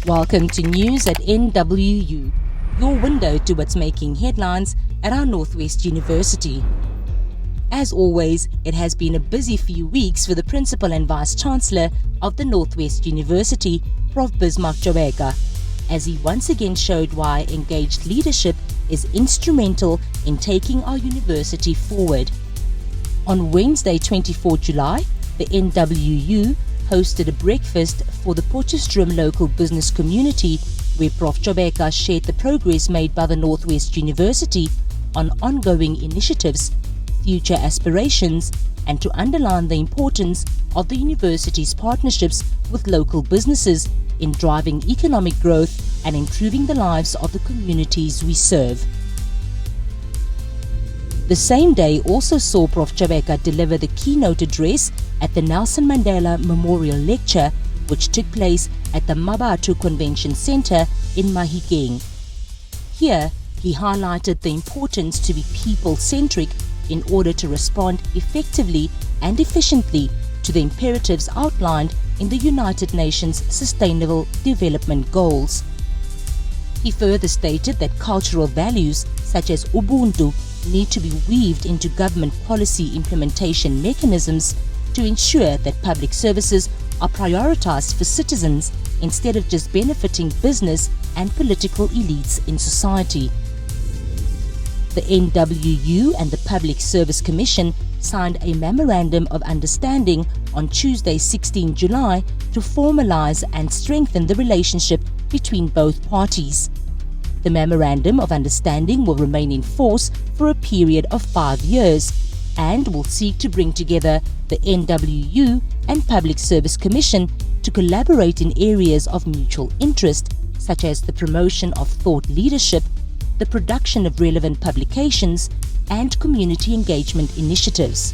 Welcome to News at NWU, your window to what's making headlines at our Northwest University. As always, it has been a busy few weeks for the Principal and Vice-Chancellor of the Northwest University, Prof. Bismarck Chobeka, as he once again showed why engaged leadership is instrumental in taking our university forward. On Wednesday, 24 July, the NWU hosted a breakfast for the Potchefstroom local business community where Prof. Chobeka shared the progress made by the Northwest University on ongoing initiatives, future aspirations, and to underline the importance of the university's partnerships with local businesses in driving economic growth and improving the lives of the communities we serve. The same day also saw Prof. Chobeka deliver the keynote address at the Nelson Mandela Memorial Lecture, which took place at the Mabatu Convention Centre in Mahikeng. Here, he highlighted the importance to be people-centric in order to respond effectively and efficiently to the imperatives outlined in the United Nations Sustainable Development Goals. He further stated that cultural values such as Ubuntu need to be weaved into government policy implementation mechanisms to ensure that public services are prioritized for citizens instead of just benefiting business and political elites in society. The NWU and the Public Service Commission signed a Memorandum of Understanding on Tuesday, 16 July to formalize and strengthen the relationship between both parties. The Memorandum of Understanding will remain in force for a period of 5 years and will seek to bring together the NWU and Public Service Commission to collaborate in areas of mutual interest, such as the promotion of thought leadership, the production of relevant publications, and community engagement initiatives.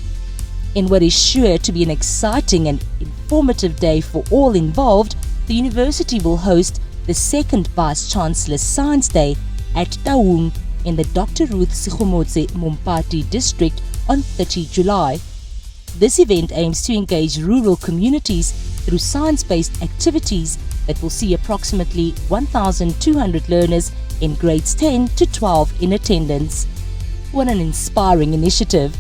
In what is sure to be an exciting and informative day for all involved, the university will host the second Vice-Chancellor's Science Day at Taung in the Dr. Ruth Sigomotse Mompati district on 30 July. This event aims to engage rural communities through science-based activities that will see approximately 1,200 learners in grades 10 to 12 in attendance. What an inspiring initiative!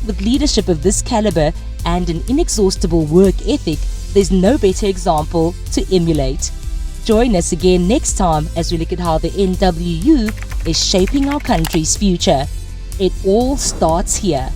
With leadership of this caliber and an inexhaustible work ethic, there's no better example to emulate. Join us again next time as we look at how the NWU is shaping our country's future. It all starts here.